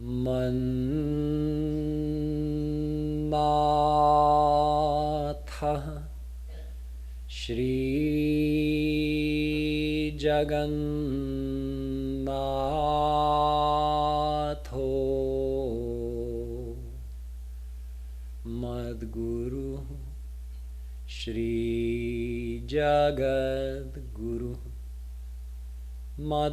Mannatha Shri Jagannatho Madguru Shri Jagadguru Madatma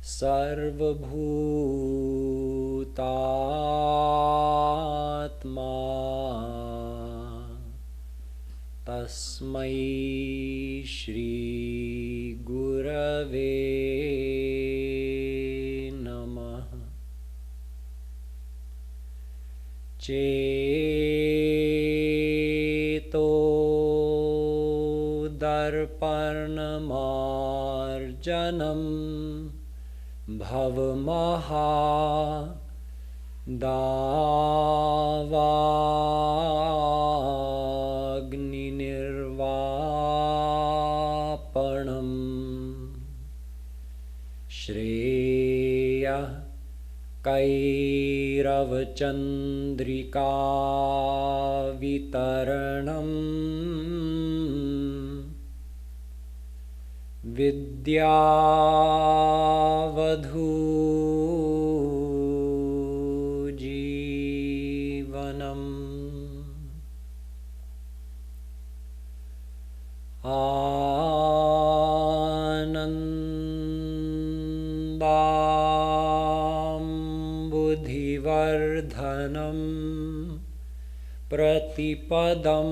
Sarvabhutatma Tasmai Shri Gurave Namah Cheto Darpanamarjanam Bhavamaha Davagni Nirvapanam Shreya Kairavachandrika Vitaranam Vidyavadhu Jivanam Anandambudhivardhanam Pratipadam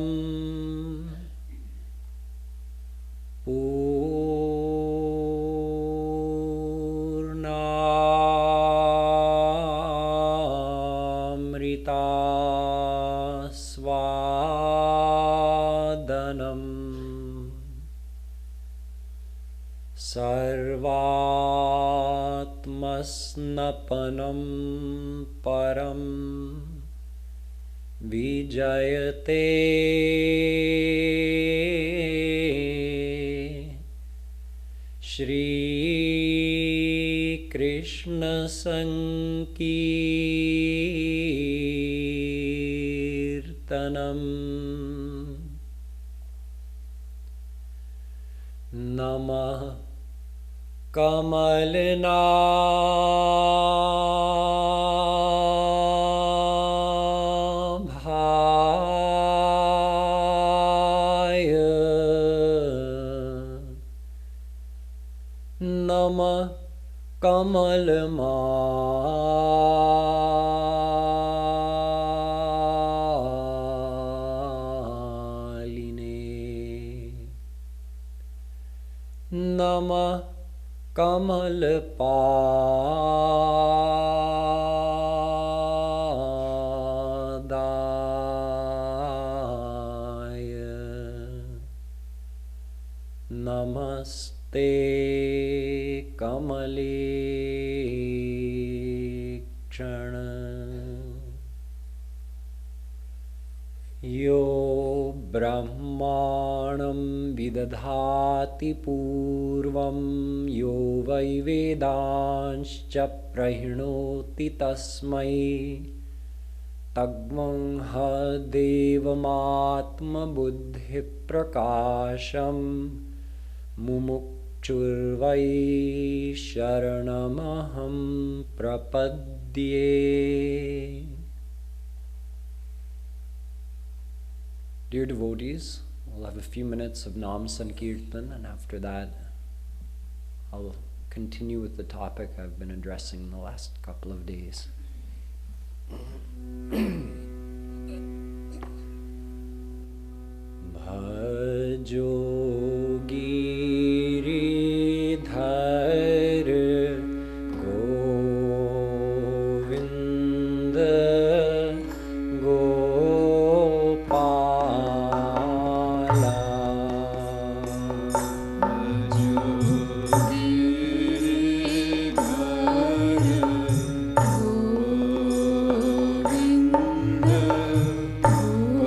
Purnamrita Swadanam Sarvatmasnapanam Param Vijayate Shri Krishna Sankirtanam Namah Kamalnabhaya Namah Kamalmaline Namah Kamalpadaya Namaste Kamalekshana Yo Brahmanam Vidadhati Purvam Yo Vai Vedanscha Prahinoti Tasmai Tagmangha Devamatma Buddhi Prakasham Mumukchurvai Sharanamaham Prapadye. Dear devotees, we'll have a few minutes of Nam Sankirtan, and after that I'll continue with the topic I've been addressing the last couple of days. Bhajo Giridhar Govinda Gopala Bhajo Giridhar Govinda Gopala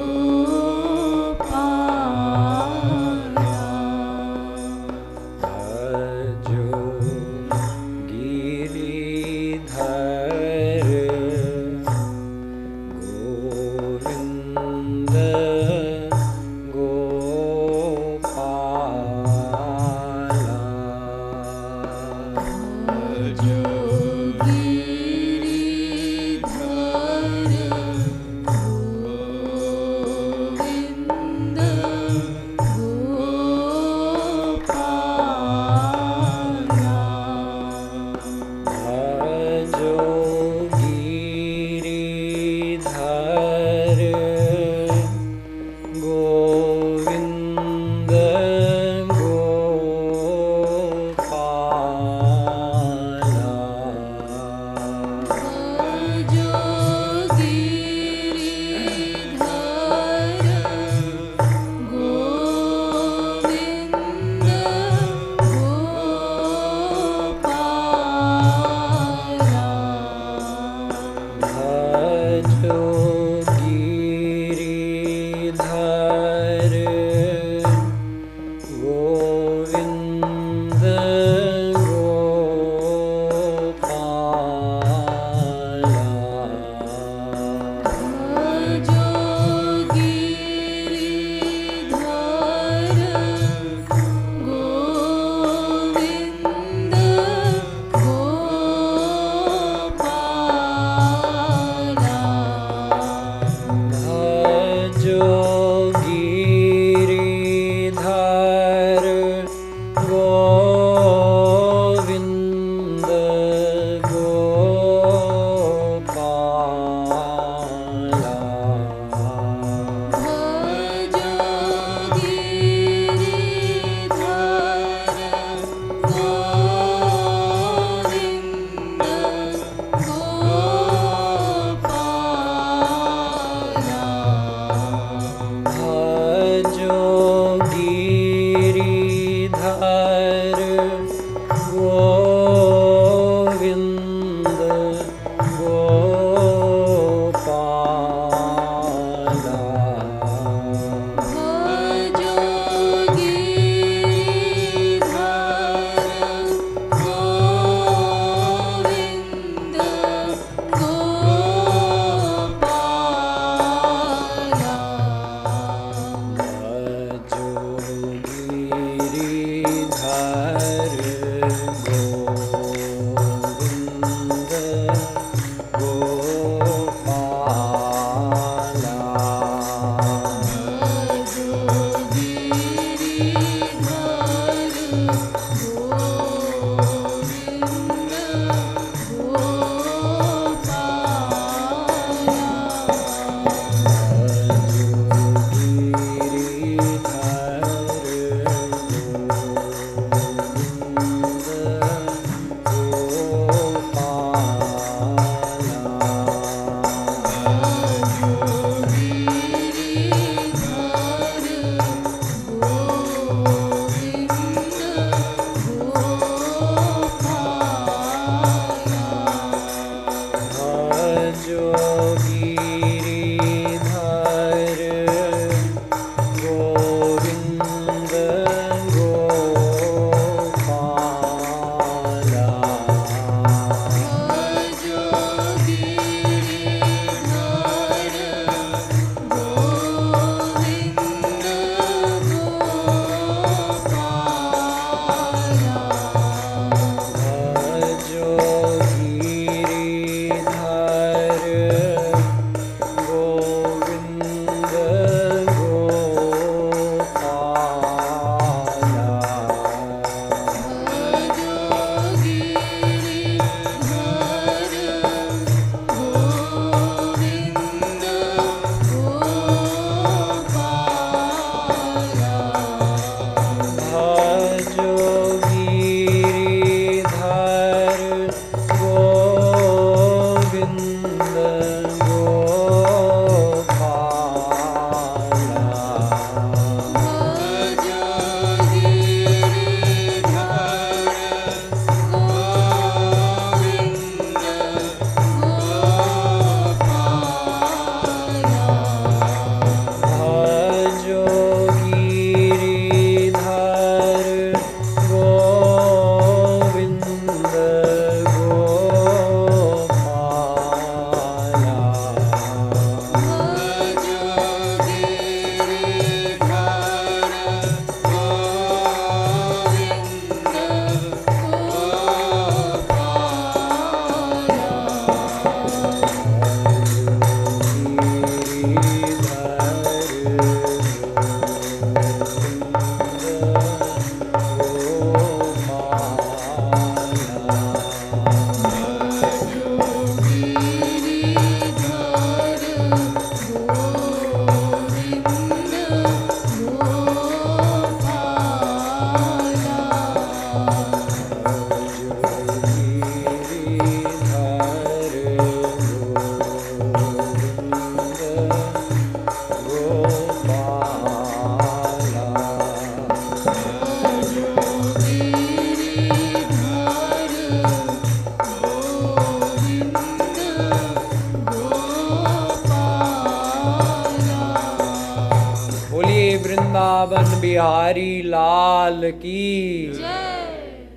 Vrindavan Bihari Lal Ki Jai.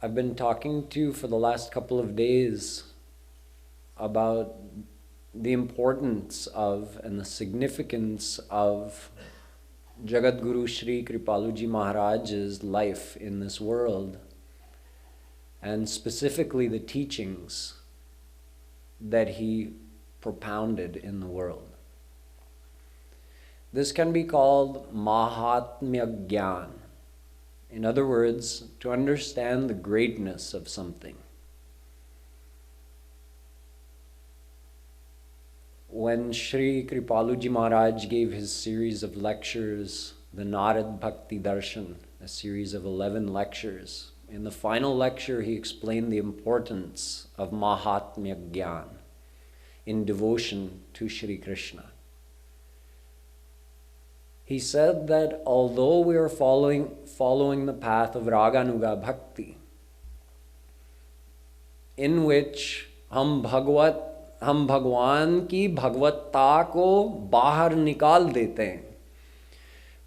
I've been talking to you for the last couple of days about the importance of and the significance of Jagadguru Shree Kripaluji Maharaj's life in this world, and specifically the teachings that he propounded in the world. This can be called Mahatmya Gyan. In other words, to understand the greatness of something. When Sri Kripaluji Maharaj gave his series of lectures, the Narad Bhakti Darshan, a series of 11 lectures, in the final lecture he explained the importance of Mahatmya Gyan in devotion to Shri Krishna. He said that although we are following the path of Raganuga Bhakti, in which हम भगवान की भगवत्ता को बाहर निकाल देते हैं.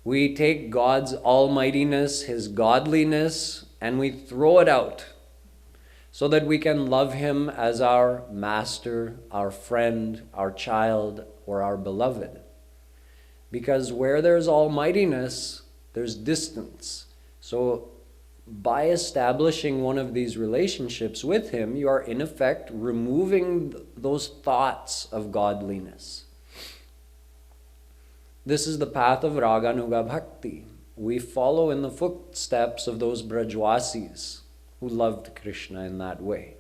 We take God's almightiness, His godliness, and we throw it out so that we can love Him as our master, our friend, our child, or our beloved. Because where there's almightiness, there's distance. So by establishing one of these relationships with Him, you are in effect removing those thoughts of godliness. This is the path of Raganuga Bhakti. We follow in the footsteps of those Brajwasis who loved Krishna in that way.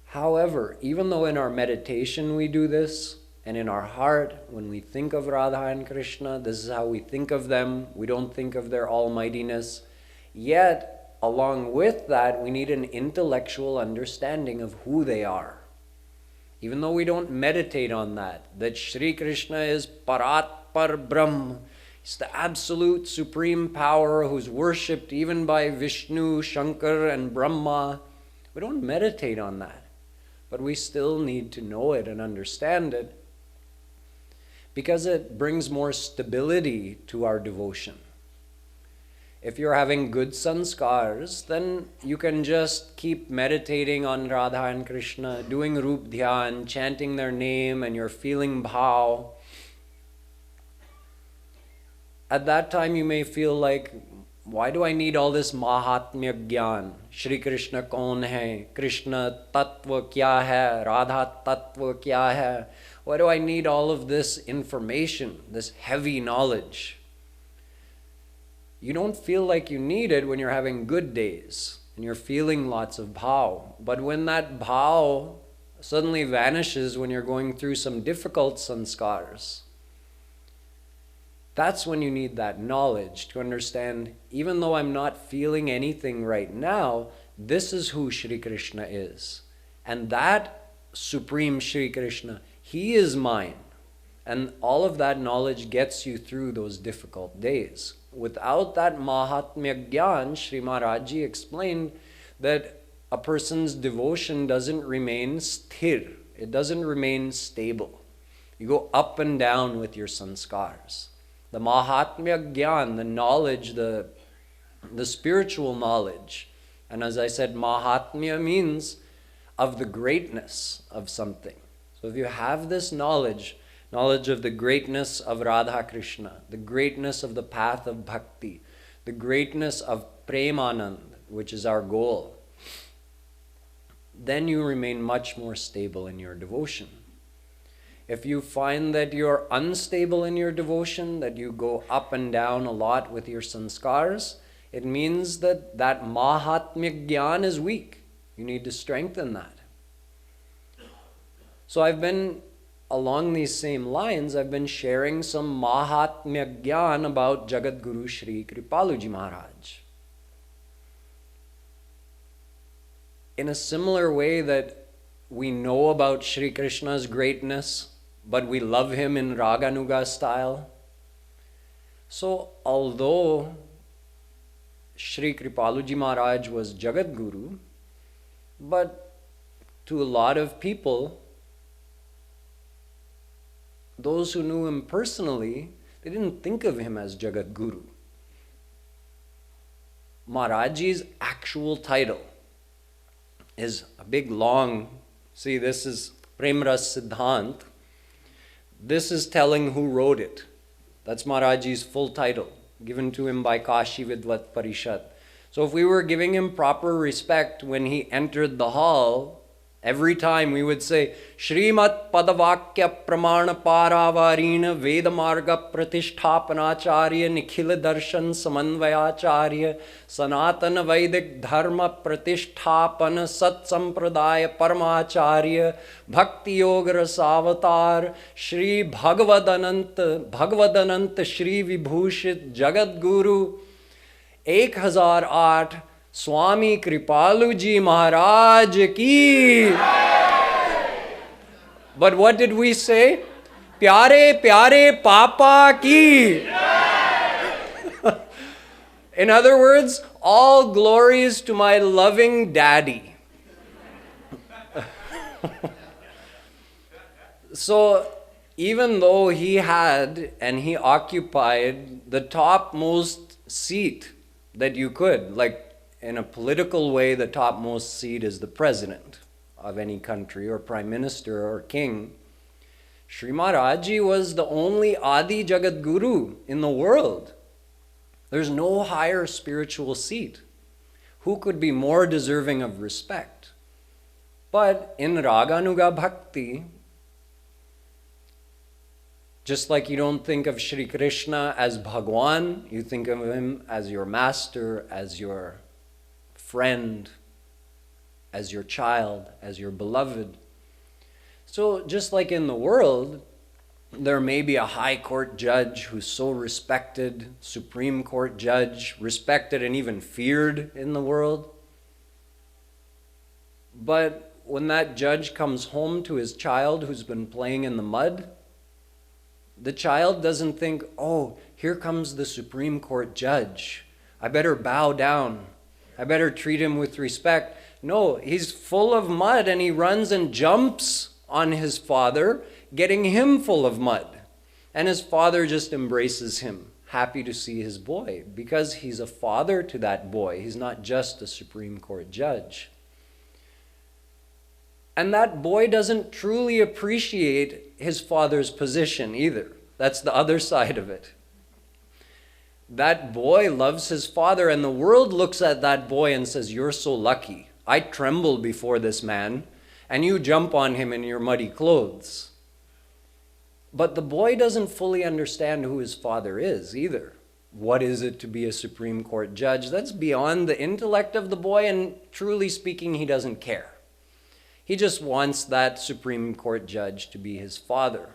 However, even though in our meditation we do this, and in our heart, when we think of Radha and Krishna, this is how we think of them. We don't think of their almightiness. Yet, along with that, we need an intellectual understanding of who they are. Even though we don't meditate on that Shri Krishna is Parat Par Brahm. He's the absolute supreme power who's worshipped even by Vishnu, Shankar, and Brahma. We don't meditate on that. But we still need to know it and understand it, because it brings more stability to our devotion. If you're having good sanskars, then you can just keep meditating on Radha and Krishna, doing Rup Dhyan, chanting their name, and you're feeling bhav. At that time you may feel like, why do I need all this Mahatmya Gyan? Shri Krishna kaun hai? Krishna Tattva kya hai? Radha Tattva kya hai? Why do I need all of this information, this heavy knowledge? You don't feel like you need it when you're having good days and you're feeling lots of bhav. But when that bhav suddenly vanishes when you're going through some difficult sanskars, that's when you need that knowledge to understand, even though I'm not feeling anything right now, this is who Shri Krishna is. And that Supreme Shri Krishna, He is mine. And all of that knowledge gets you through those difficult days. Without that Mahatmya Gyan, Sri Maharajji explained that a person's devotion doesn't remain sthir. It doesn't remain stable. You go up and down with your sanskars. The Mahatmya Gyan, the knowledge, the spiritual knowledge. And as I said, Mahatmya means of the greatness of something. So if you have this knowledge of the greatness of Radha Krishna, the greatness of the path of bhakti, the greatness of Premanand, which is our goal, then you remain much more stable in your devotion. If you find that you're unstable in your devotion, that you go up and down a lot with your sanskars, it means that that Mahatmya Gyan is weak. You need to strengthen that. So I've been, along these same lines, I've been sharing some Mahatmya Gyan about Jagadguru Shree Kripaluji Maharaj. In a similar way that we know about Shri Krishna's greatness, but we love Him in Raganuga style. So although Shree Kripaluji Maharaj was Jagadguru, but to a lot of people, those who knew him personally, they didn't think of him as Jagadguru. Maharajji's actual title is a big long, see, this is Premras Siddhant. This is telling who wrote it. That's Maharajji's full title, given to him by Kashi Vidvat Parishad. So if we were giving him proper respect when he entered the hall, every time we would say, Shrimat Padavakya Pramana Paravarina Vedamarga Pratishthapanacharya Nikhila Darshan Samanvayacharya Sanatana Vedic Dharma Pratisthapana Sat Sampradaya Paramacharya Bhakti Yoga Rasavatar Shri Bhagavadanant Shri Vibhushit Jagadguru 1008 Swami Kripaluji Maharaj ki. But what did we say? Pyare Pyare Papa ki. In other words, all glories to my loving daddy. So even though he had and he occupied the topmost seat that you could, like in a political way, the topmost seat is the president of any country or prime minister or king. Sri Maharajji was the only Adi Jagadguru in the world. There's no higher spiritual seat. Who could be more deserving of respect? But in Raganuga Bhakti, just like you don't think of Shri Krishna as Bhagwan, you think of him as your master, as your friend, as your child, as your beloved. So just like in the world, there may be a high court judge who's so respected, Supreme Court judge, respected and even feared in the world. But when that judge comes home to his child who's been playing in the mud, the child doesn't think, oh, here comes the Supreme Court judge. I better bow down. I better treat him with respect. No, he's full of mud and he runs and jumps on his father, getting him full of mud. And his father just embraces him, happy to see his boy, because he's a father to that boy. He's not just a Supreme Court judge. And that boy doesn't truly appreciate his father's position either. That's the other side of it. That boy loves his father, and the world looks at that boy and says, you're so lucky. I tremble before this man, and you jump on him in your muddy clothes. But the boy doesn't fully understand who his father is either. What is it to be a Supreme Court judge? That's beyond the intellect of the boy, and truly speaking, he doesn't care. He just wants that Supreme Court judge to be his father.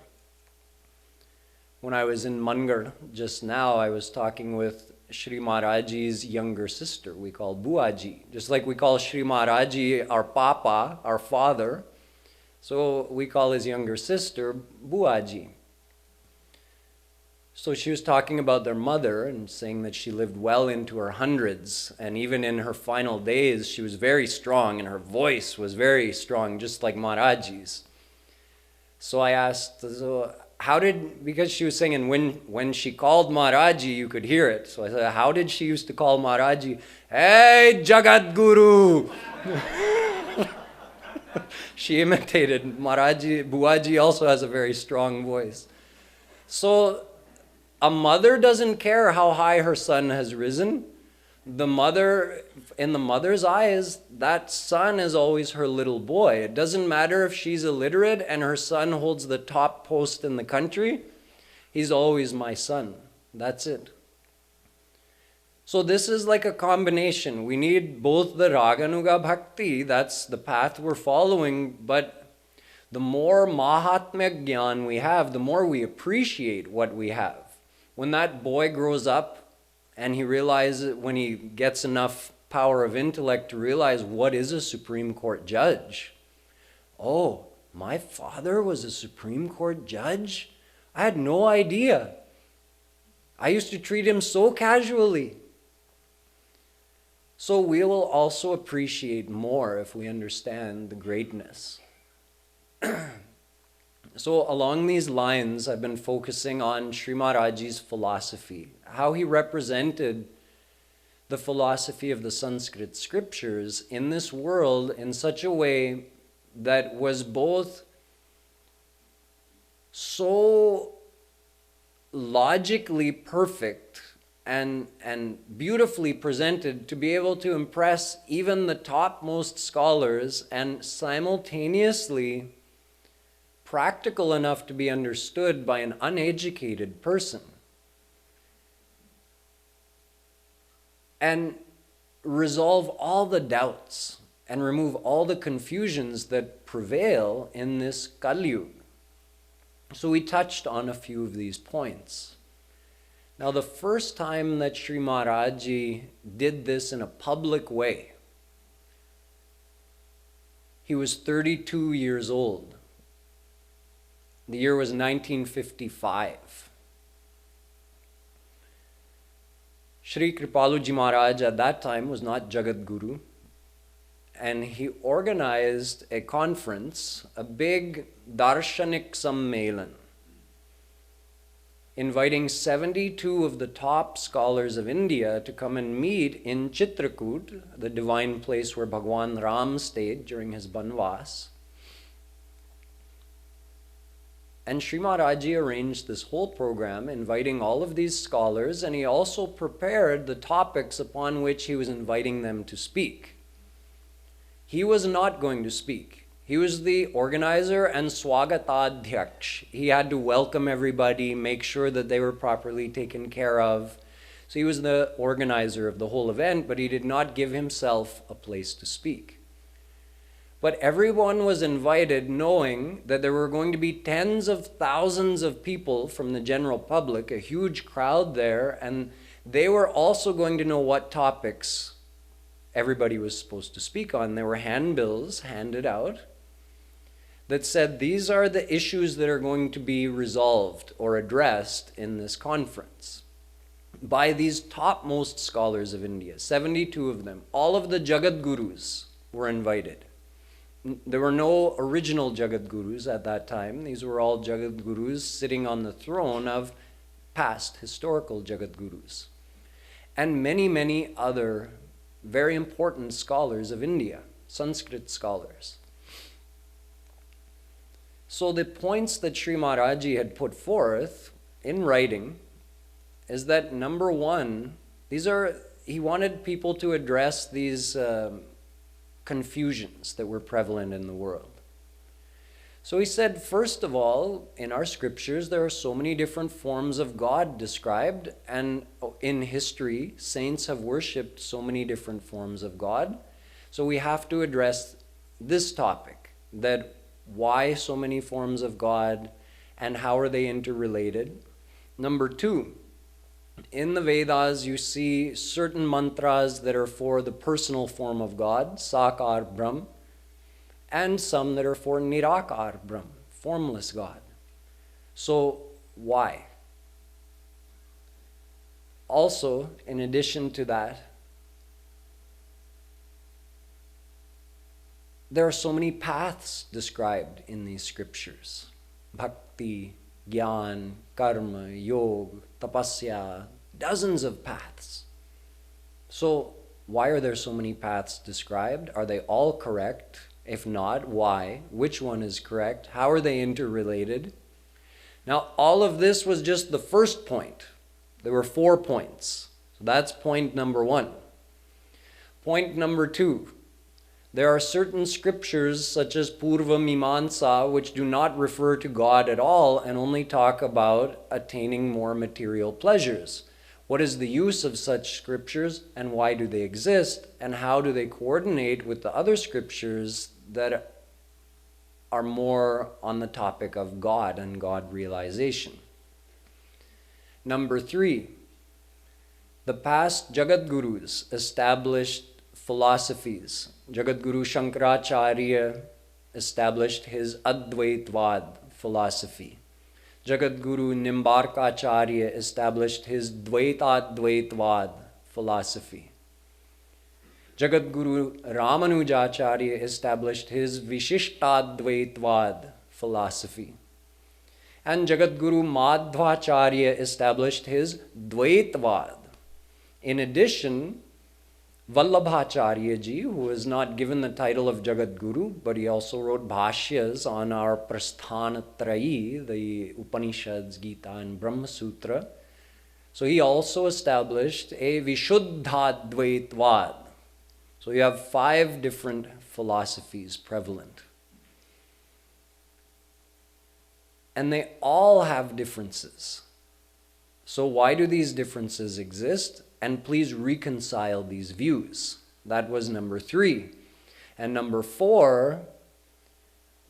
When I was in Mangar just now, I was talking with Shri Maharajji's younger sister, we call Buaji. Just like we call Shri Maharajji our Papa, our father, so we call his younger sister Buaji. So she was talking about their mother and saying that she lived well into her hundreds, and even in her final days she was very strong and her voice was very strong, just like Maharajji's. So I asked, so how did, because she was saying, and when she called Maharajji you could hear it. So I said, how did she used to call Maharajji? Hey Jagadguru! She imitated Maharajji. Buaji also has a very strong voice. So a mother doesn't care how high her son has risen. The mother, in the mother's eyes, that son is always her little boy. It doesn't matter if she's illiterate and her son holds the top post in the country. He's always my son. That's it. So this is like a combination. We need both the Raganuga Bhakti, that's the path we're following, but the more Mahatmya Gyan we have, the more we appreciate what we have. When that boy grows up and he realizes, when he gets enough power of intellect to realize what is a Supreme Court judge. Oh, my father was a Supreme Court judge? I had no idea. I used to treat him so casually. So we will also appreciate more if we understand the greatness. So along these lines, I've been focusing on Sri Maharajji's philosophy, how he represented the philosophy of the Sanskrit scriptures in this world in such a way that was both so logically perfect and beautifully presented to be able to impress even the topmost scholars, and simultaneously practical enough to be understood by an uneducated person, and resolve all the doubts and remove all the confusions that prevail in this Kali Yuga. So we touched on a few of these points. Now, the first time that Sri Maharajji did this in a public way, he was 32 years old. The year was 1955. Shree Kripaluji Maharaj at that time was not Jagadguru, and he organized a conference, a big Darshanik Sammelan, inviting 72 of the top scholars of India to come and meet in Chitrakoot, the divine place where Bhagwan Ram stayed during his Banvas. And Sri Maharajji arranged this whole program, inviting all of these scholars, and he also prepared the topics upon which he was inviting them to speak. He was not going to speak. He was the organizer and Swagatadhyaksh. He had to welcome everybody, make sure that they were properly taken care of. So he was the organizer of the whole event, but he did not give himself a place to speak. But everyone was invited, knowing that there were going to be tens of thousands of people from the general public, a huge crowd there, and they were also going to know what topics everybody was supposed to speak on. There were handbills handed out that said these are the issues that are going to be resolved or addressed in this conference by these topmost scholars of India, 72 of them. All of the Jagadgurus were invited. There were no original Jagadgurus at that time. These were all Jagadgurus sitting on the throne of past historical Jagadgurus, and many, many other very important scholars of India, Sanskrit scholars. So the points that Sri Maharajji had put forth in writing is that, number one, he wanted people to address these confusions that were prevalent in the world. So he said, first of all, in our scriptures, there are so many different forms of God described, and in history, saints have worshipped so many different forms of God. So we have to address this topic, that why so many forms of God and how are they interrelated. Number two, in the Vedas, you see certain mantras that are for the personal form of God, Sakar Brahm, and some that are for Nirakar Brahm, formless God. So why? Also, in addition to that, there are so many paths described in these scriptures. Bhakti, Gyan, Karma, Yoga, Tapasya, dozens of paths. So why are there so many paths described? Are they all correct? If not, why? Which one is correct? How are they interrelated? Now, all of this was just the first point. There were 4 points. So that's point number 1. Point number 2. There are certain scriptures such as Purva Mimansa which do not refer to God at all and only talk about attaining more material pleasures. What is the use of such scriptures and why do they exist, and how do they coordinate with the other scriptures that are more on the topic of God and God realization? Number 3, the past Jagadgurus established philosophies. Jagadguru Shankaracharya established his Advaitvad philosophy. Jagadguru Nimbarkacharya established his Dvaitadvaitvad philosophy. Jagadguru Ramanujacharya established his Vishishtadvaitvad philosophy. And Jagadguru Madhvacharya established his Dvaitvad. In addition, Vallabhacharya ji, who was not given the title of Jagadguru, but he also wrote bhashyas on our Prasthanatrayi, the Upanishads, Gita and Brahma Sutra. So he also established a Vishuddhadvaitvad. So you have 5 different philosophies prevalent. And they all have differences. So why do these differences exist? And please reconcile these views. That was number 3. And number 4,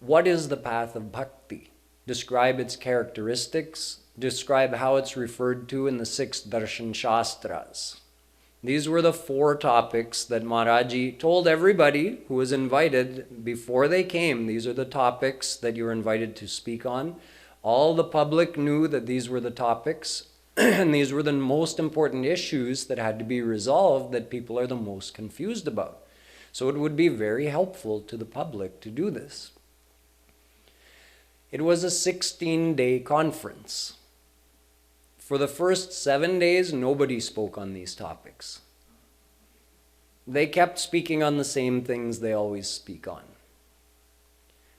what is the path of bhakti? Describe its characteristics. Describe how it's referred to in the 6 darshan shastras. These were the 4 topics that Maharaji told everybody who was invited before they came. These are the topics that you were invited to speak on. All the public knew that these were the topics, and these were the most important issues that had to be resolved, that people are the most confused about. So it would be very helpful to the public to do this. It was a 16-day conference. For the first 7 days, nobody spoke on these topics. They kept speaking on the same things they always speak on.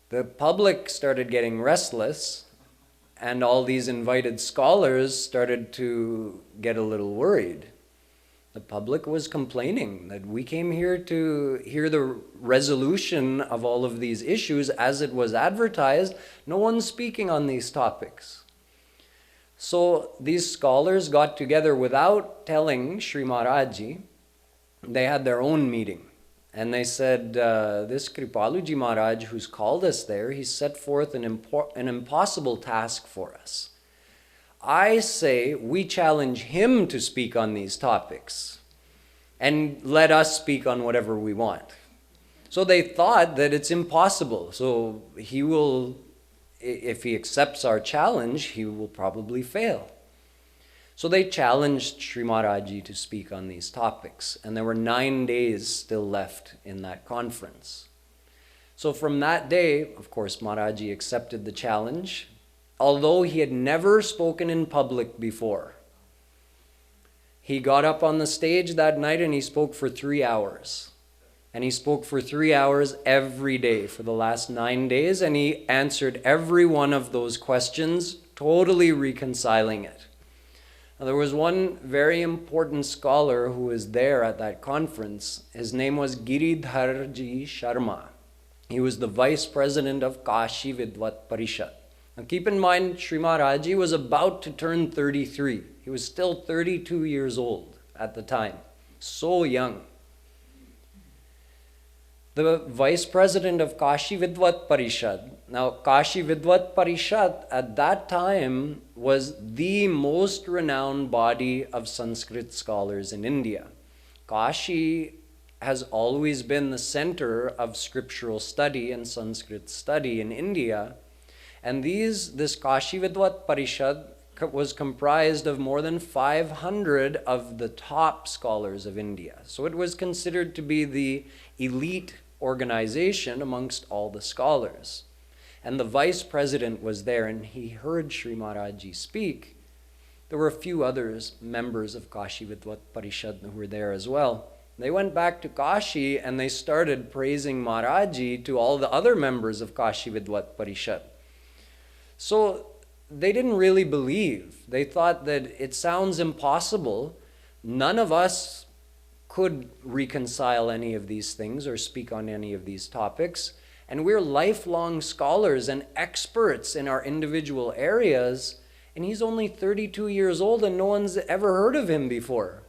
The public started getting restless, and all these invited scholars started to get a little worried. The public was complaining that we came here to hear the resolution of all of these issues as it was advertised. No one's speaking on these topics. So these scholars got together without telling Sri Maharajji. They had their own meeting. And they said, this Kripaluji Maharaj who's called us there, he set forth an impossible task for us. I say we challenge him to speak on these topics and let us speak on whatever we want. So they thought that it's impossible. So he will, if he accepts our challenge, he will probably fail. So they challenged Sri Maharajji to speak on these topics, and there were 9 days still left in that conference. So from that day, of course, Maharajji accepted the challenge, although he had never spoken in public before. He got up on the stage that night and he spoke for 3 hours. And he spoke for 3 hours every day for the last 9 days, and he answered every one of those questions, totally reconciling it. Now, there was one very important scholar who was there at that conference. His name was Giridharji Sharma. He was the vice president of Kashi Vidvat Parishad. Now keep in mind, Sri Maharajji was about to turn 33. He was still 32 years old at the time. So young. The vice president of Kashi Vidvat Parishad. Now, Kashi Vidvat Parishad at that time was the most renowned body of Sanskrit scholars in India. Kashi has always been the center of scriptural study and Sanskrit study in India. And this Kashi Vidvat Parishad was comprised of more than 500 of the top scholars of India. So it was considered to be the elite organization amongst all the scholars. And the vice president was there, and he heard Sri Maharajji speak. There were a few others, members of Kashi Vidvat Parishad, who were there as well. They went back to Kashi and they started praising Maharajji to all the other members of Kashi Vidvat Parishad. So they didn't really believe. They thought that it sounds impossible. None of us could reconcile any of these things or speak on any of these topics. And we're lifelong scholars and experts in our individual areas. And he's only 32 years old and no one's ever heard of him before.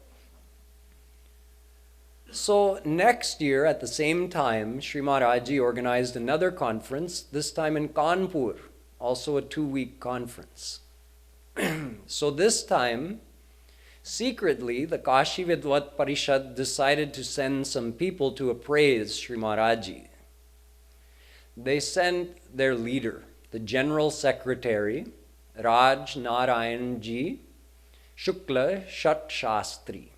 So next year at the same time, Sri Maharajji organized another conference, this time in Kanpur, also a 2-week conference. So this time, secretly, the Kashi Vidvat Parishad decided to send some people to appraise Sri Maharajji. They sent their leader, the General Secretary, Raj Narayan Ji Shukla Shat Shastri.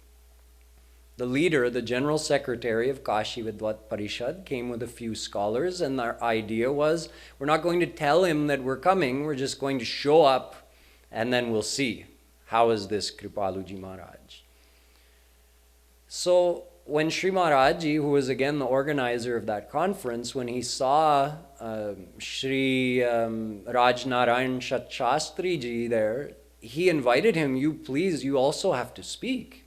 The leader, the general secretary of Kashi Vidvat Parishad, came with a few scholars, and our idea was, we're not going to tell him that we're coming, we're just going to show up, and then we'll see. How is this Kripaluji Maharaj? So when Sri Maharaji, who was again the organizer of that conference, when he saw Sri Rajnarayan Shastri ji there, he invited him, you also have to speak.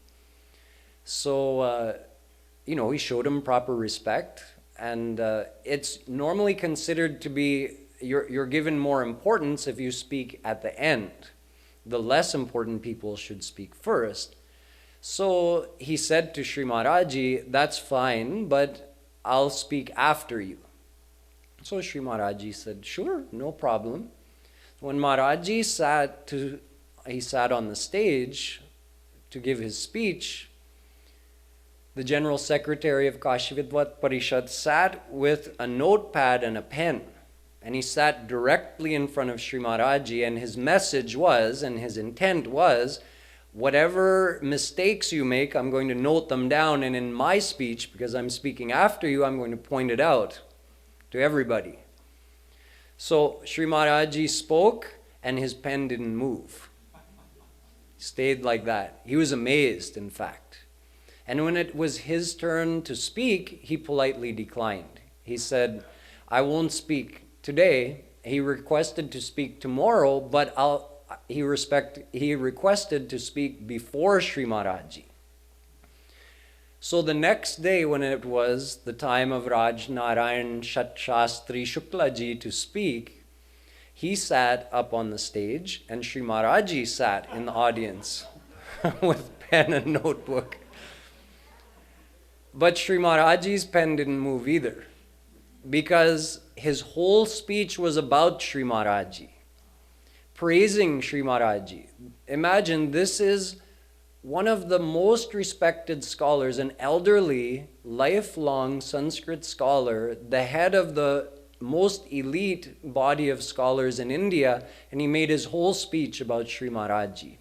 So, he showed him proper respect, and it's normally considered to be, you're given more importance if you speak at the end. The less important people should speak first. So he said to Sri Maharaji, that's fine, but I'll speak after you. So Sri Maharaji said, sure, no problem. When Maharaji sat on the stage to give his speech, the General Secretary of Kashi Vidvat Parishad sat with a notepad and a pen. And he sat directly in front of Sri Maharaji, and his message was, and his intent was, whatever mistakes you make, I'm going to note them down, and in my speech, because I'm speaking after you, I'm going to point it out to everybody. So Sri Maharaji spoke, and his pen didn't move. He stayed like that. He was amazed, in fact. And when it was his turn to speak, he politely declined. He said, I won't speak today. He requested to speak tomorrow, but he requested to speak before Sri Maharaji. So the next day, when it was the time of Rajnarayan Shastri Shukla ji to speak, he sat up on the stage, and Sri Maharaji sat in the audience with pen and notebook. But Sri Maharaji's pen didn't move either, because his whole speech was about Sri Maharaji, praising Sri Maharaji. Imagine, this is one of the most respected scholars, an elderly, lifelong Sanskrit scholar, the head of the most elite body of scholars in India, and he made his whole speech about Sri Maharaji.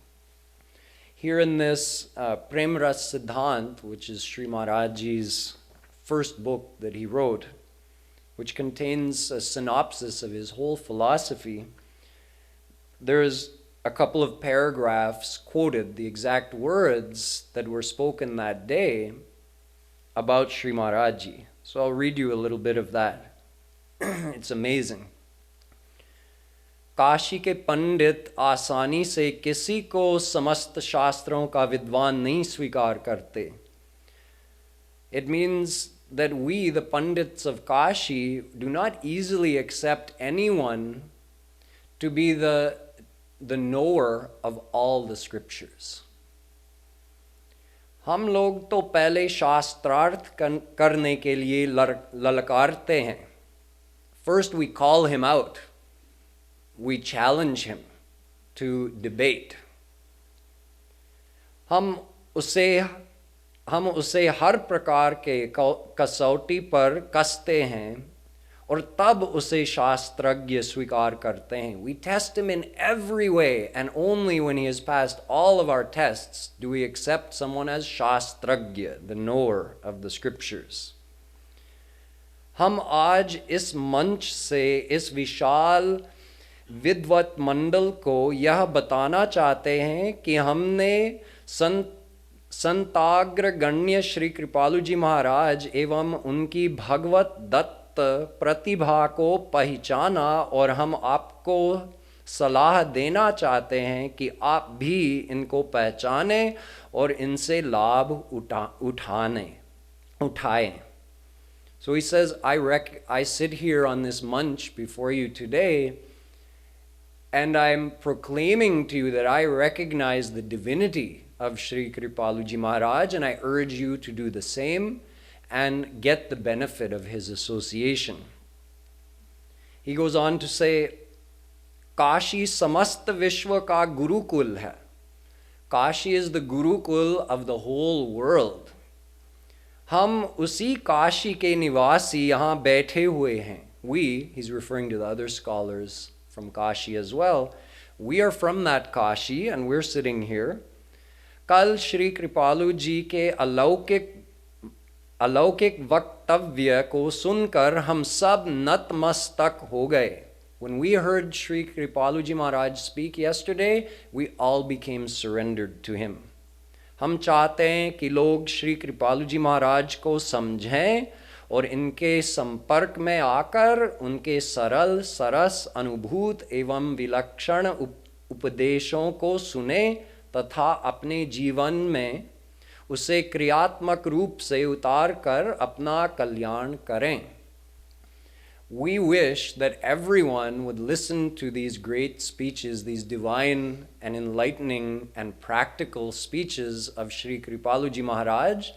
Here in this Prem Ras Siddhant, which is Sri Maharaji's first book that he wrote, which contains a synopsis of his whole philosophy, there's a couple of paragraphs quoted, the exact words that were spoken that day about Sri Maharaji. So I'll read you a little bit of that. It's amazing. Kashi के पंडित आसानी से किसी को समस्त शास्त्रों का विद्वान नहीं स्वीकार करते. It means that we, the Pandits of Kashi, do not easily accept anyone to be the knower of all the scriptures. हम लोग तो पहले शास्त्रार्थ करने के लिए ललकारते हैं. First we call him out. We challenge him to debate. हम उसे हर प्रकार के कसौटी पर कसते हैं और तब उसे शास्त्रज्ञ स्वीकार करते हैं. We test him in every way, and only when he has passed all of our tests do we accept someone as शास्त्रज्ञ, the knower of the scriptures. हम आज इस मंच से इस विशाल विद्वत मंडल को यह बताना चाहते हैं कि हमने संताग्रगण्य श्री कृपालुजी महाराज एवं उनकी भगवत दत्त प्रतिभा को पहचाना, और हम आपको सलाह देना चाहते हैं कि आप भी इनको पहचाने और इनसे लाभ उठाएं. So he says, I sit here on this munch before you today, and I'm proclaiming to you that I recognize the divinity of Sri Kripaluji Maharaj, and I urge you to do the same and get the benefit of his association. He goes on to say, Kashi samast vishwa ka gurukul hai. Kashi is the gurukul of the whole world. हम उसी काशी के निवासी यहाँ बैठे हुए हैं. We, he's referring to the other scholars from Kashi as well, we are from that Kashi and we're sitting here. कल श्री कृपालु जी के अलौकिक वक्तव्य को सुनकर हम सब नतमस्तक हो गए. When we heard Sri Kripaluji Maharaj speak yesterday, we all became surrendered to him. हम चाहते हैं कि लोग श्री कृपालुजी महाराज को समझें और इनके संपर्क में आकर उनके सरल सरस अनुभूत एवं विलक्षण उपदेशों को सुने तथा अपने जीवन में उसे क्रियात्मक रूप से उतार कर अपना कल्याण करें. We wish that everyone would listen to these great speeches, these divine and enlightening and practical speeches of Sri Kripaluji Maharaj,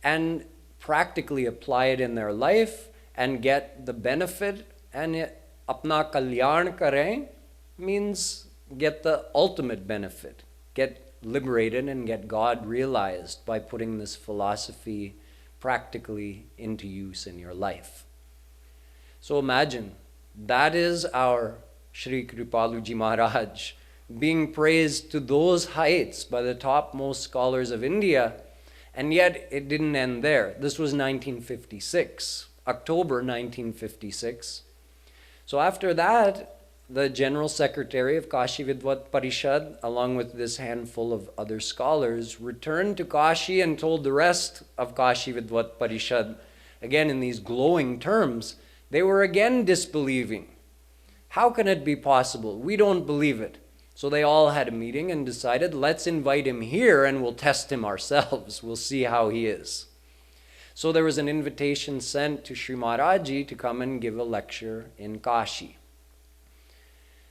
and practically apply it in their life and get the benefit. And apna kalyan kare means get the ultimate benefit, get liberated and get God realized by putting this philosophy practically into use in your life. So imagine, that is our Sri Kripaluji Maharaj being praised to those heights by the topmost scholars of India, and yet it didn't end there. This was 1956, October 1956. So after that, the General Secretary of Kashi Vidvat Parishad, along with this handful of other scholars, returned to Kashi and told the rest of Kashi Vidvat Parishad, again in these glowing terms. They were again disbelieving. How can it be possible? We don't believe it. So they all had a meeting and decided, let's invite him here and we'll test him ourselves. We'll see how he is. So there was an invitation sent to Sri Maharaji to come and give a lecture in Kashi.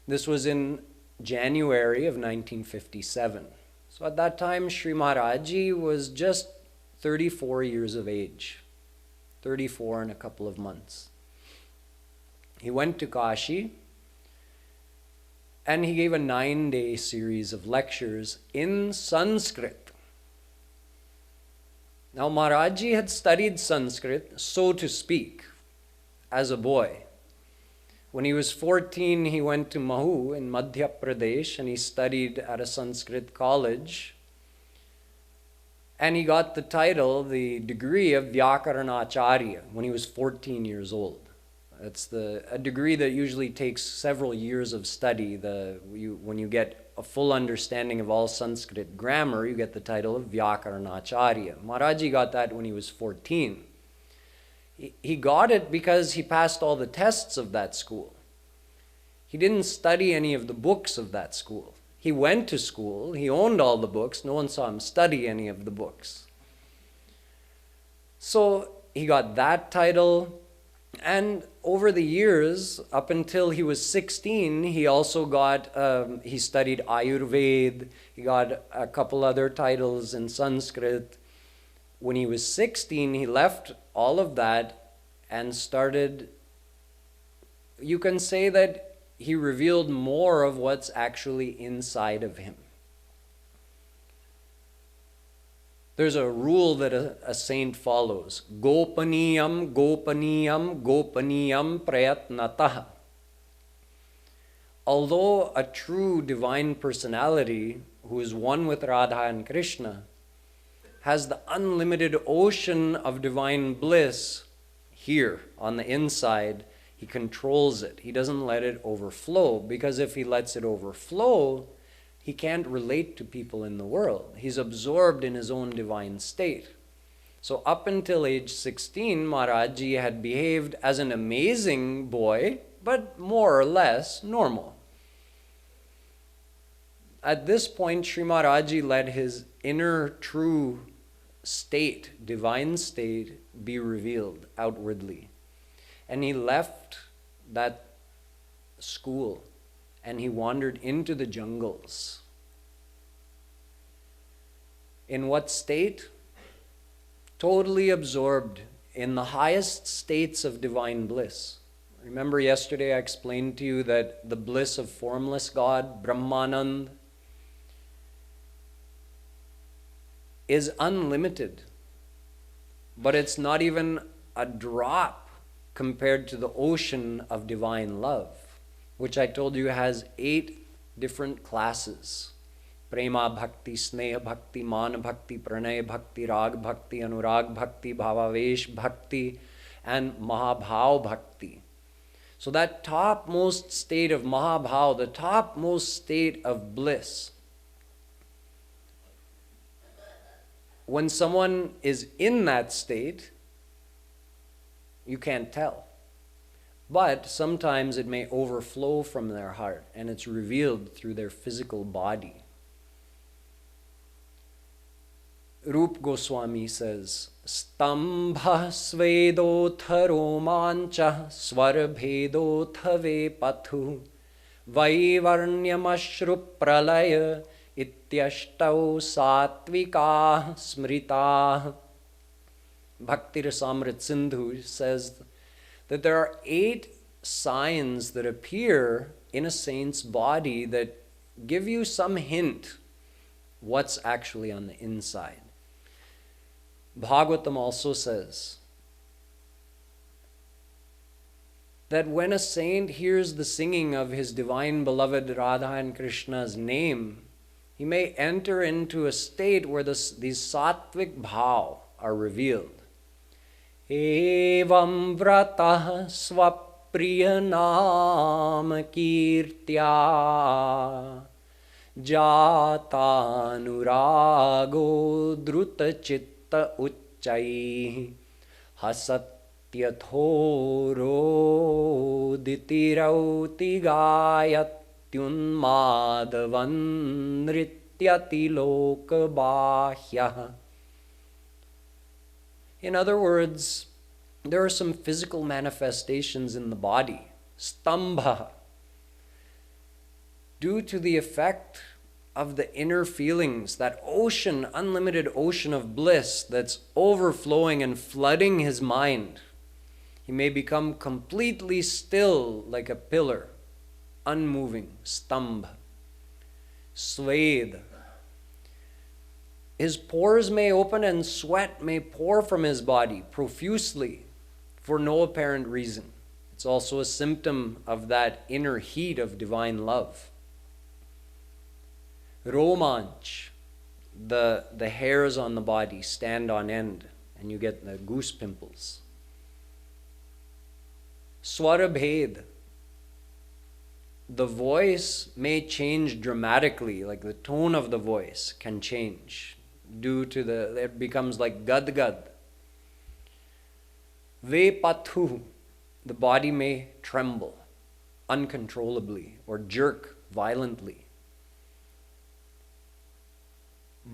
This was in January of 1957. So at that time, Sri Maharaji was just 34 years of age. 34 and a couple of months. He went to Kashi and he gave a 9-day series of lectures in Sanskrit. Now Maharaji had studied Sanskrit, so to speak, as a boy. When he was 14, he went to Mahu in Madhya Pradesh and he studied at a Sanskrit college. And he got the title, the degree of Vyakaranacharya when he was 14 years old. It's a degree that usually takes several years of study. When you get a full understanding of all Sanskrit grammar, you get the title of Vyakaranacharya. Maharaji got that when he was 14. He got it because he passed all the tests of that school. He didn't study any of the books of that school. He went to school, he owned all the books, no one saw him study any of the books. So he got that title. And over the years, up until he was 16, he also he studied Ayurveda, he got a couple other titles in Sanskrit. When he was 16, he left all of that and started, you can say that he revealed more of what's actually inside of him. There's a rule that a saint follows. Gopaniyam, gopaniyam, gopaniyam prayatnatah. Although a true divine personality who is one with Radha and Krishna has the unlimited ocean of divine bliss here on the inside, he controls it. He doesn't let it overflow, because if he lets it overflow, he can't relate to people in the world. He's absorbed in his own divine state. So up until age 16, Maharaji had behaved as an amazing boy, but more or less normal. At this point, Sri Maharaji let his inner true state, divine state, be revealed outwardly. And he left that school and he wandered into the jungles. In what state? Totally absorbed in the highest states of divine bliss. Remember yesterday I explained to you that the bliss of formless God, Brahmanand, is unlimited, but it's not even a drop compared to the ocean of divine love, which I told you has 8 different classes. Prema bhakti, sneha bhakti, man bhakti, pranay bhakti, rag bhakti, anurag bhakti, bhavavesh bhakti, and mahabhav bhakti. So that topmost state of mahabhav, the topmost state of bliss, when someone is in that state, you can't tell. But sometimes it may overflow from their heart, and it's revealed through their physical body. Rup Goswami says, Stambha svedotha romancha svarbhedotha ve pathu vaivarnyamashru pralaya ityashtau satvika smrita. Bhakti Rasamrit Sindhu says that there are 8 signs that appear in a saint's body that give you some hint what's actually on the inside. Bhagavatam also says that when a saint hears the singing of his divine beloved Radha and Krishna's name, he may enter into a state where these sattvic bhav are revealed. Evam vratah svapriyanam kirtya jatanurago drutachitta uchai hasatyatho ditirauti gayatyunmadavan nrityati lokabahya. In other words, there are some physical manifestations in the body, stambha, due to the effect of the inner feelings, that ocean, unlimited ocean of bliss that's overflowing and flooding his mind. He may become completely still like a pillar, unmoving, stambha. Sved. His pores may open and sweat may pour from his body profusely for no apparent reason. It's also a symptom of that inner heat of divine love. Romanch, the hairs on the body stand on end and you get the goose pimples. Swarabhed, the voice may change dramatically, like the tone of the voice can change due to it becomes like gadgad. Vepathu, the body may tremble uncontrollably or jerk violently.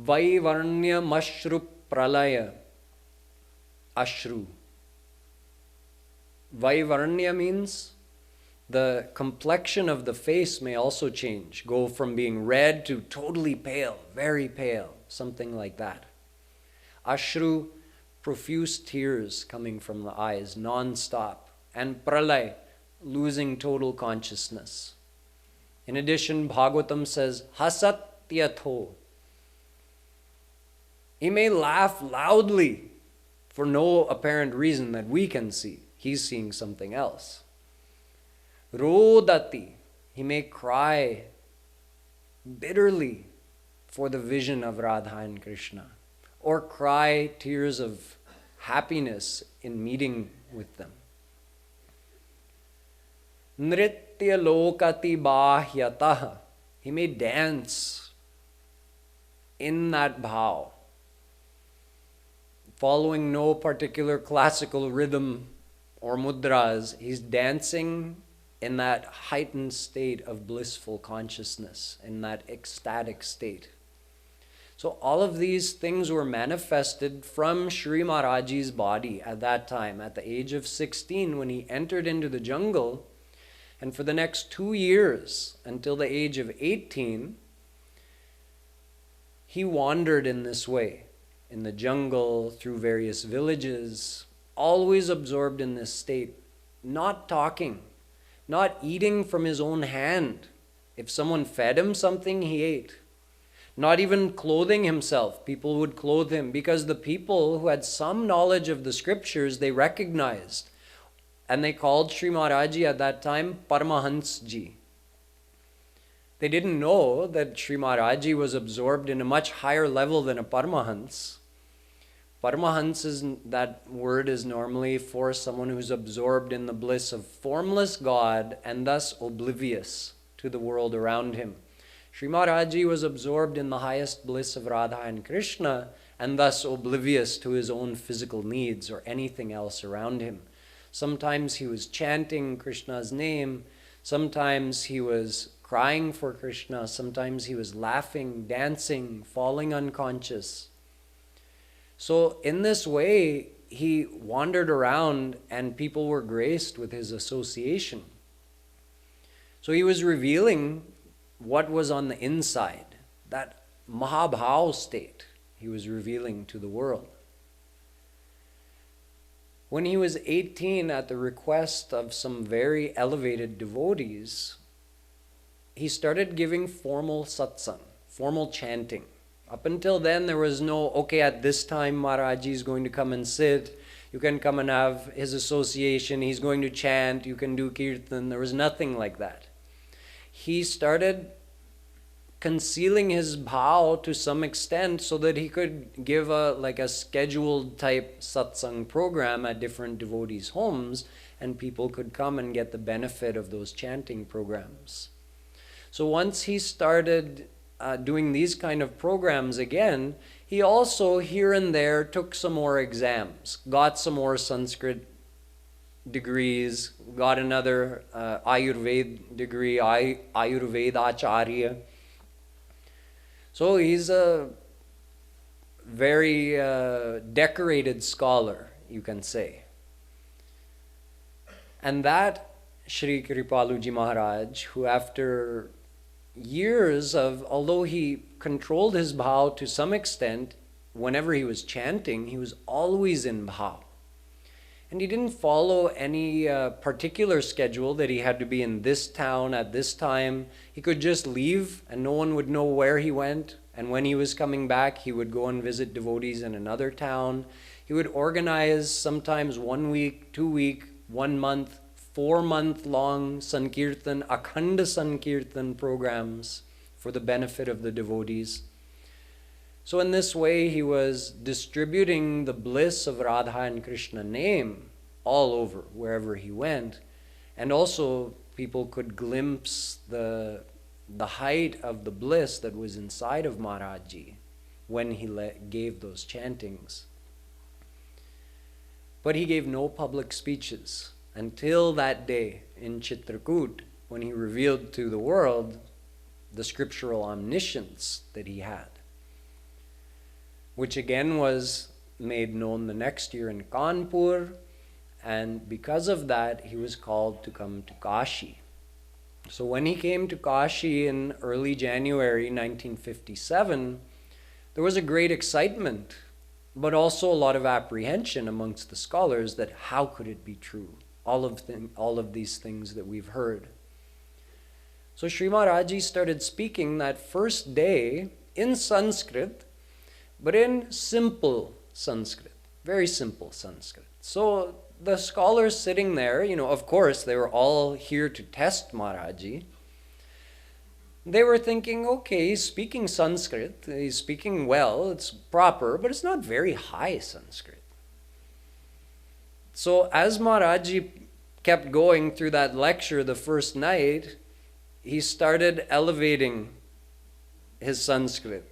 Vaivarnya mashru pralaya, ashru. Vaivarnya means the complexion of the face may also change, go from being red to totally pale, very pale, something like that. Ashru, profuse tears coming from the eyes, non-stop. And pralay, losing total consciousness. In addition, Bhagavatam says, hasatyatho. He may laugh loudly for no apparent reason that we can see. He's seeing something else. Rodati, he may cry bitterly for the vision of Radha and Krishna, or cry tears of happiness in meeting with them. Nritya lokati bahyatah, he may dance in that bhav, following no particular classical rhythm or mudras. He's dancing in that heightened state of blissful consciousness, in that ecstatic state. So all of these things were manifested from Sri Maharajji's body at that time, at the age of 16, when he entered into the jungle. And for the next 2 years, until the age of 18, he wandered in this way, in the jungle, through various villages, always absorbed in this state, not talking, not eating from his own hand. If someone fed him something, he ate. Not even clothing himself. People would clothe him because the people who had some knowledge of the scriptures, they recognized. And they called Sri Maharajji at that time Paramahansji. They didn't know that Sri Maharaji was absorbed in a much higher level than a Paramahans. Paramahans, that word is normally for someone who's absorbed in the bliss of formless God and thus oblivious to the world around him. Sri Maharaji was absorbed in the highest bliss of Radha and Krishna and thus oblivious to his own physical needs or anything else around him. Sometimes he was chanting Krishna's name, sometimes he was crying for Krishna, sometimes he was laughing, dancing, falling unconscious. So in this way, he wandered around and people were graced with his association. So he was revealing what was on the inside, that Mahabhav state he was revealing to the world. When he was 18, at the request of some very elevated devotees, he started giving formal satsang, formal chanting. Up until then, there was no, okay, at this time Maharaji is going to come and sit, you can come and have his association, he's going to chant, you can do kirtan. There was nothing like that. He started concealing his bhav to some extent so that he could give a scheduled type satsang program at different devotees' homes, and people could come and get the benefit of those chanting programs. So once he started doing these kind of programs again, he also here and there took some more exams, got some more Sanskrit degrees, got another Ayurveda degree, Ayurveda Acharya. So he's a very decorated scholar, you can say. And that Shree Kripaluji Maharaj, who after years of, although he controlled his bhav to some extent, whenever he was chanting, he was always in bhav. And he didn't follow any particular schedule that he had to be in this town at this time. He could just leave and no one would know where he went. And when he was coming back, he would go and visit devotees in another town. He would organize sometimes 1 week, 2 week, 1 month, 4-month-long Sankirtan, Akhanda Sankirtan programs for the benefit of the devotees. So in this way, he was distributing the bliss of Radha and Krishna name all over, wherever he went. And also, people could glimpse the height of the bliss that was inside of Maharaji when he gave those chantings. But he gave no public speeches until that day in Chitrakoot, when he revealed to the world the scriptural omniscience that he had, which again was made known the next year in Kanpur, and because of that he was called to come to Kashi. So when he came to Kashi in early January 1957, there was a great excitement, but also a lot of apprehension amongst the scholars that how could it be true? All of these things that we've heard. So Sri Maharaji started speaking that first day in Sanskrit, but in simple Sanskrit, very simple Sanskrit. So the scholars sitting there, of course, they were all here to test Maharaji. They were thinking, okay, he's speaking Sanskrit, he's speaking well, it's proper, but it's not very high Sanskrit. So as Maharaji kept going through that lecture the first night, he started elevating his Sanskrit,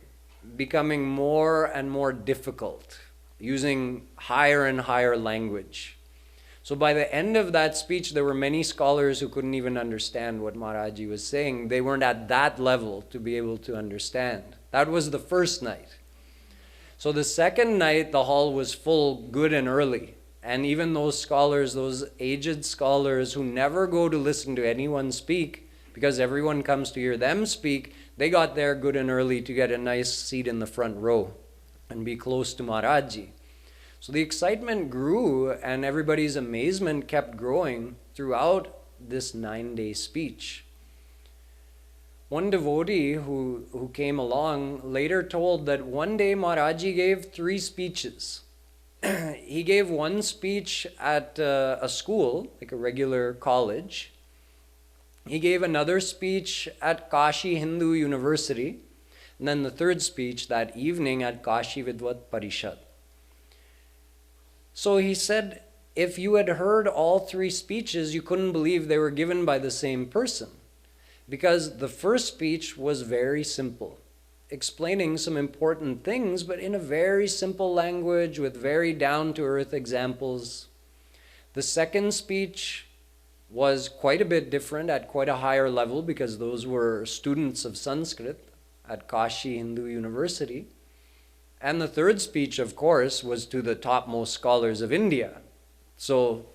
becoming more and more difficult, using higher and higher language. So by the end of that speech, there were many scholars who couldn't even understand what Maharaji was saying. They weren't at that level to be able to understand. That was the first night. So the second night, the hall was full good and early. And even those scholars, those aged scholars who never go to listen to anyone speak, because everyone comes to hear them speak, they got there good and early to get a nice seat in the front row and be close to Maharaji. So the excitement grew and everybody's amazement kept growing throughout this 9-day speech. One devotee who came along later told that one day Maharaji gave 3 speeches. He gave one speech at a school, like a regular college. He gave another speech at Kashi Hindu University, and then the third speech that evening at Kashi Vidvat Parishad. So he said, if you had heard all three speeches, you couldn't believe they were given by the same person. Because the first speech was very simple, explaining some important things, but in a very simple language with very down-to-earth examples. The second speech was quite a bit different, at quite a higher level, because those were students of Sanskrit at Kashi Hindu University. And the third speech, of course, was to the topmost scholars of India. So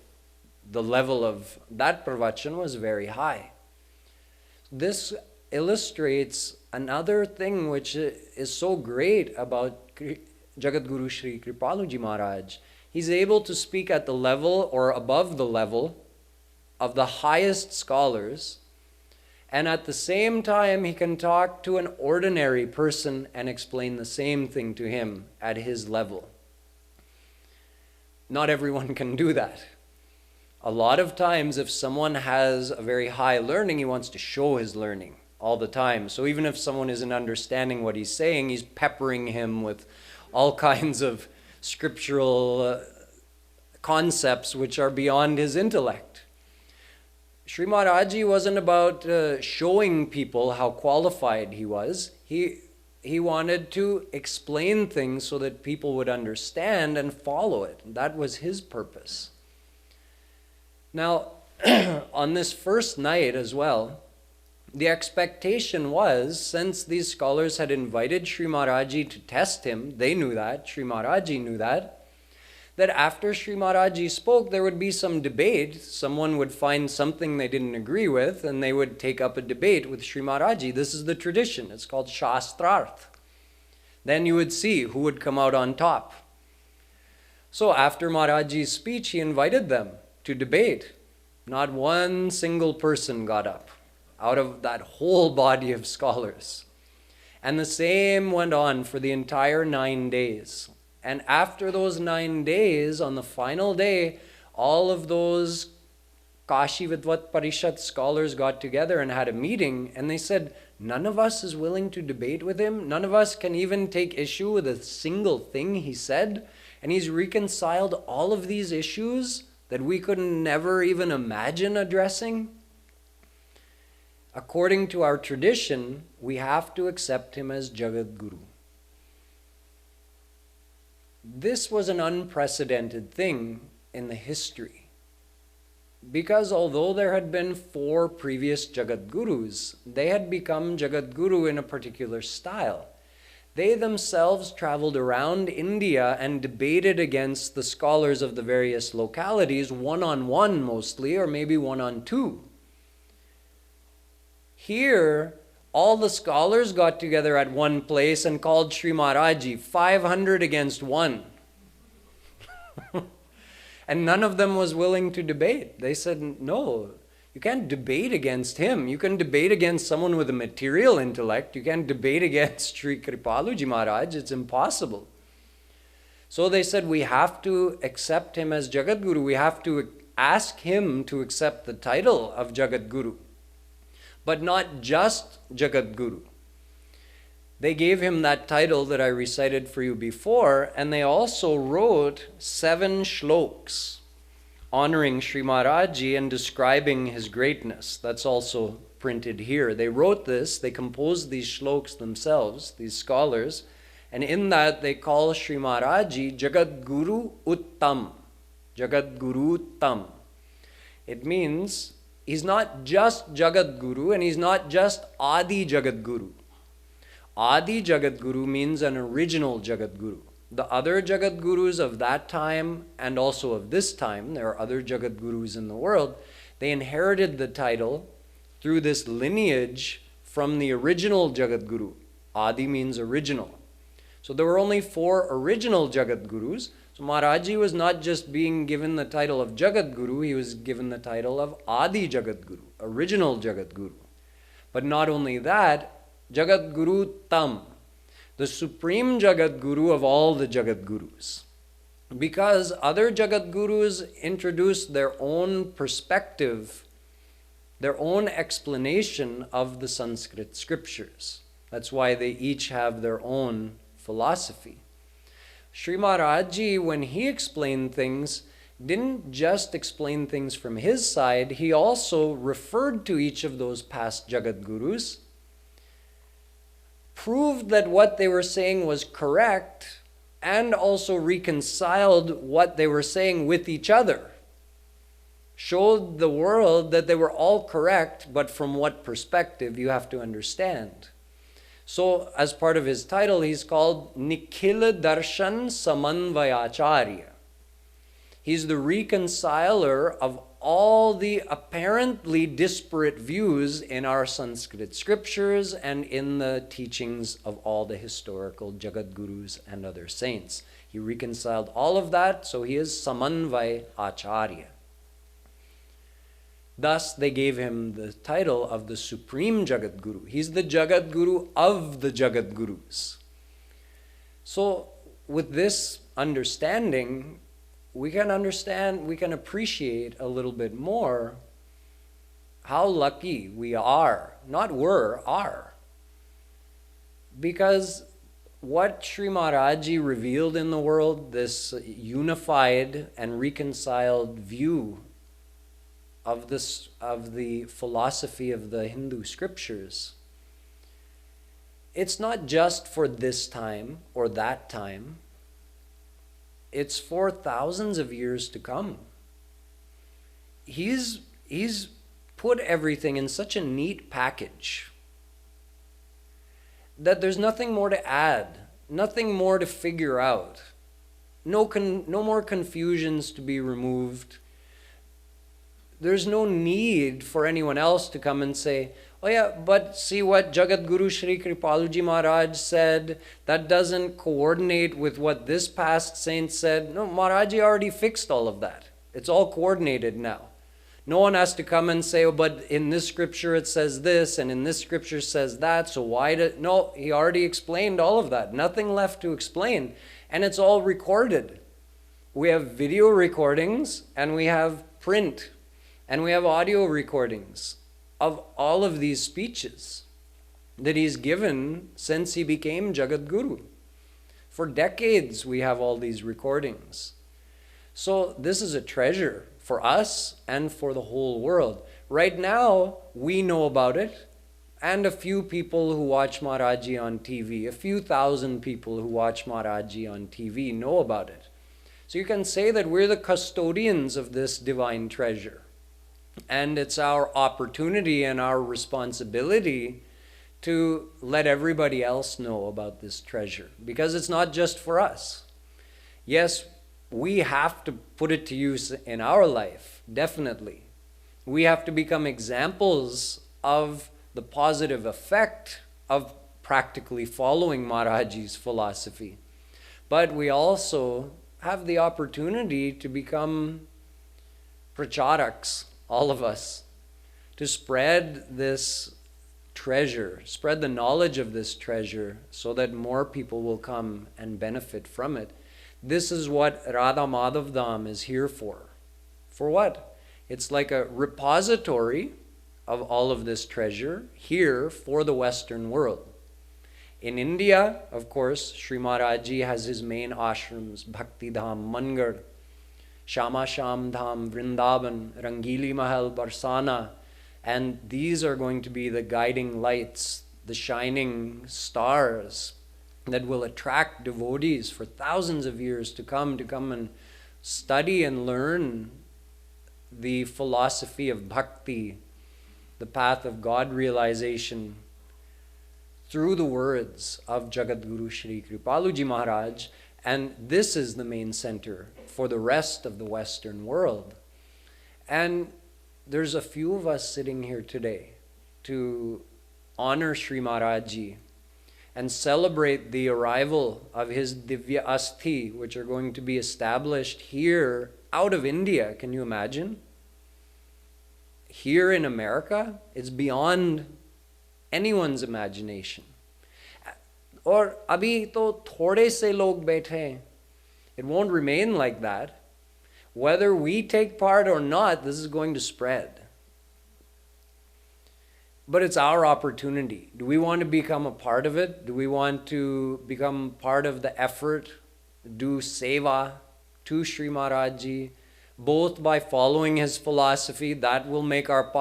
the level of that pravachan was very high. This illustrates another thing which is so great about Jagadguru Shree Kripaluji Maharaj. He's able to speak at the level or above the level of the highest scholars, and at the same time he can talk to an ordinary person and explain the same thing to him at his level. Not everyone can do that. A lot of times if someone has a very high learning, he wants to show his learning all the time. So even if someone isn't understanding what he's saying, he's peppering him with all kinds of scriptural concepts which are beyond his intellect. Sri Maharaji wasn't about showing people how qualified he was. He wanted to explain things so that people would understand and follow it. That was his purpose. Now, on this first night as well, the expectation was, since these scholars had invited Sri Maharaji to test him, they knew that, Sri Maharaji knew that after Sri Maharaji spoke, there would be some debate. Someone would find something they didn't agree with, and they would take up a debate with Sri Maharaji. This is the tradition. It's called Shastrarth. Then you would see who would come out on top. So after Maharaji's speech, he invited them to debate. Not one single person got up out of that whole body of scholars. And the same went on for the entire 9 days. And after those 9 days, on the final day, all of those Kashi Vidvat Parishad scholars got together and had a meeting, and they said, none of us is willing to debate with him. None of us can even take issue with a single thing he said. And he's reconciled all of these issues that we could never even imagine addressing. According to our tradition, we have to accept him as Jagadguru. This was an unprecedented thing in the history, because although there had been 4 previous Jagadgurus, they had become Jagadguru in a particular style. They themselves traveled around India and debated against the scholars of the various localities, one-on-one mostly, or maybe one-on-two. Here, all the scholars got together at one place and called Sri Maharaji 500 against 1. And none of them was willing to debate. They said, no, you can't debate against him. You can debate against someone with a material intellect. You can't debate against Sri Kripaluji Maharaj. It's impossible. So they said, we have to accept him as Jagadguru. We have to ask him to accept the title of Jagadguru. But not just Jagadguru. They gave him that title that I recited for you before, and they also wrote 7 shloks honoring Sri Maharaji and describing his greatness. That's also printed here. They wrote this, they composed these shloks themselves, these scholars, and in that they call Sri Maharaji Jagadguru Uttam. Jagadguru Uttam. It means he's not just Jagadguru and he's not just Adi Jagadguru. Adi Jagadguru means an original Jagadguru. The other Jagadgurus of that time and also of this time, there are other Jagadgurus in the world, they inherited the title through this lineage from the original Jagadguru. Adi means original. So there were only 4 original Jagadgurus. So Maharaji was not just being given the title of Jagadguru, he was given the title of Adi Jagadguru, original Jagadguru. But not only that, Jagadguru Tam, the supreme Jagadguru of all the Jagadgurus. Because other Jagadgurus introduced their own perspective their own explanation of the Sanskrit scriptures. That's why they each have their own philosophy. Sri Maharaj Ji, when he explained things, didn't just explain things from his side, he also referred to each of those past Jagadgurus, proved that what they were saying was correct, and also reconciled what they were saying with each other. Showed the world that they were all correct, but from what perspective you have to understand. So, as part of his title, he's called Nikhila Darshan Samanvayacharya. He's the reconciler of all the apparently disparate views in our Sanskrit scriptures and in the teachings of all the historical Jagadgurus and other saints. He reconciled all of that, so he is Samanvay Acharya. Thus, they gave him the title of the Supreme Jagadguru. He's the Jagadguru of the Jagadgurus. So, with this understanding, we can understand, we can appreciate a little bit more how lucky we are, not were, are. Because what Sri Maharaj Ji revealed in the world, this unified and reconciled view of the philosophy of the Hindu scriptures, it's not just for this time or that time. It's for thousands of years to come. He's put everything in such a neat package that there's nothing more to add, nothing more to figure out, no more confusions to be removed. There's no need for anyone else to come and say, oh yeah, but see what Jagadguru Shree Kripaluji Maharaj said, that doesn't coordinate with what this past saint said. No, Maharaji already fixed all of that. It's all coordinated now. No one has to come and say, oh, but in this scripture it says this, and in this scripture says that, so why did... No, he already explained all of that. Nothing left to explain. And it's all recorded. We have video recordings, and we have print, and we have audio recordings of all of these speeches that he's given since he became Jagadguru. For decades we have all these recordings. So this is a treasure for us and for the whole world. Right now we know about it, and a few people who watch Maharaji on TV, a few thousand people who watch Maharaji on TV know about it. So you can say that we're the custodians of this divine treasure. And it's our opportunity and our responsibility to let everybody else know about this treasure, because it's not just for us. Yes, we have to put it to use in our life, definitely. We have to become examples of the positive effect of practically following Maharaji's philosophy. But we also have the opportunity to become pracharaks, all of us, to spread this treasure, spread the knowledge of this treasure so that more people will come and benefit from it. This is what Radha Madhav Dham is here for. For what? It's like a repository of all of this treasure here for the Western world. In India, of course, Sri Maharaj Ji has his main ashrams, Bhakti Dham, Mangar, Shama Sham Dham, Vrindavan, Rangili Mahal, Barsana, and these are going to be the guiding lights, the shining stars that will attract devotees for thousands of years to come and study and learn the philosophy of bhakti, the path of God realization, through the words of Jagadguru Shree Kripaluji Maharaj. And this is the main center for the rest of the Western world. And there's a few of us sitting here today to honor Sri Maharaj Ji and celebrate the arrival of his Divya Asthi, which are going to be established here out of India. Can you imagine? Here in America, it's beyond anyone's imagination. Or abhi to thode se log baithe hain. It won't remain like that. Whether we take part or not, this is going to spread. But it's our opportunity. Do we want to become a part of it? Do we want to become part of the effort, do seva to Sri Maharaj Ji, both by following his philosophy? That will make our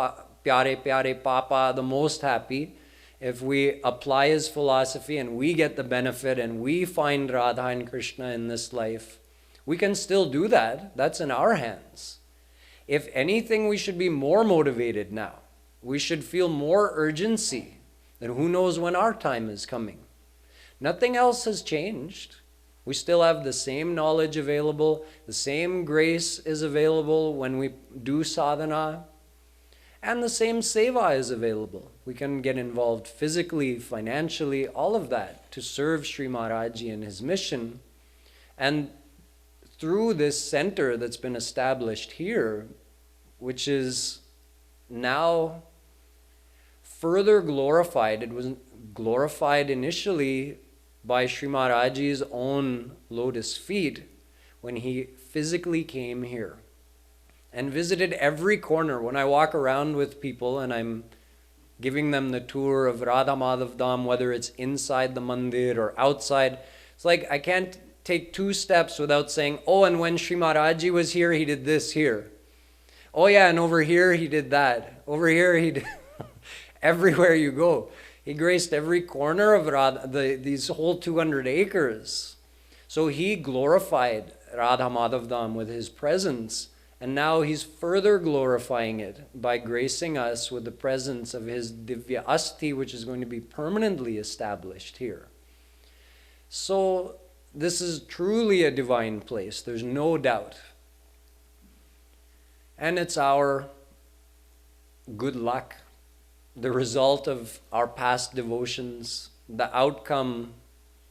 pyare pyare papa the most happy. If we apply his philosophy and we get the benefit and we find Radha and Krishna in this life, we can still do that. That's in our hands. If anything, we should be more motivated now. We should feel more urgency that who knows when our time is coming. Nothing else has changed. We still have the same knowledge available. The same grace is available when we do sadhana. And the same seva is available. We can get involved physically, financially, all of that to serve Sri Maharaj Ji in his mission. And through this center that's been established here, which is now further glorified. It was glorified initially by Sri Maharaj Ji's own lotus feet when he physically came here and visited every corner. When I walk around with people and I'm giving them the tour of Radha Madhav Dham, whether it's inside the mandir or outside, it's like I can't take 2 steps without saying, oh, and when Sri Maharaj Ji was here, he did this here. Oh yeah, and over here he did that. Over here he did... Everywhere you go. He graced every corner of Radha, these whole 200 acres. So he glorified Radha Madhav Dham with his presence. And now he's further glorifying it by gracing us with the presence of his Divya Asti, which is going to be permanently established here. So this is truly a divine place. There's no doubt. And it's our good luck, the result of our past devotions, the outcome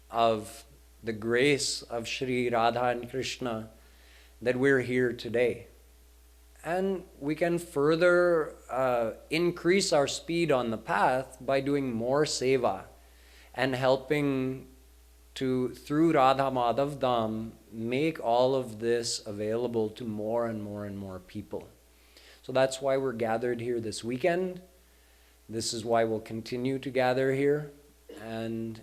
of the grace of Shri Radha and Krishna, that we're here today. And we can further increase our speed on the path by doing more seva and helping to, through Radha Madhav Dham, make all of this available to more and more and more people. So that's why we're gathered here this weekend. This is why we'll continue to gather here. And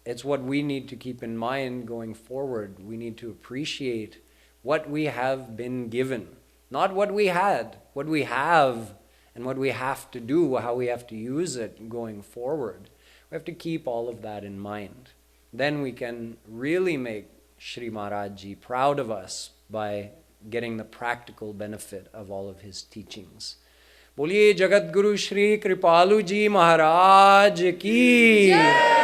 it's what we need to keep in mind going forward. We need to appreciate what we have been given. Not what we had, what we have, and what we have to do, how we have to use it going forward. We have to keep all of that in mind. Then we can really make Sri Maharaj Ji proud of us by getting the practical benefit of all of his teachings. Boliye Jagadguru Shree Kripaluji Maharaj ki! Jai!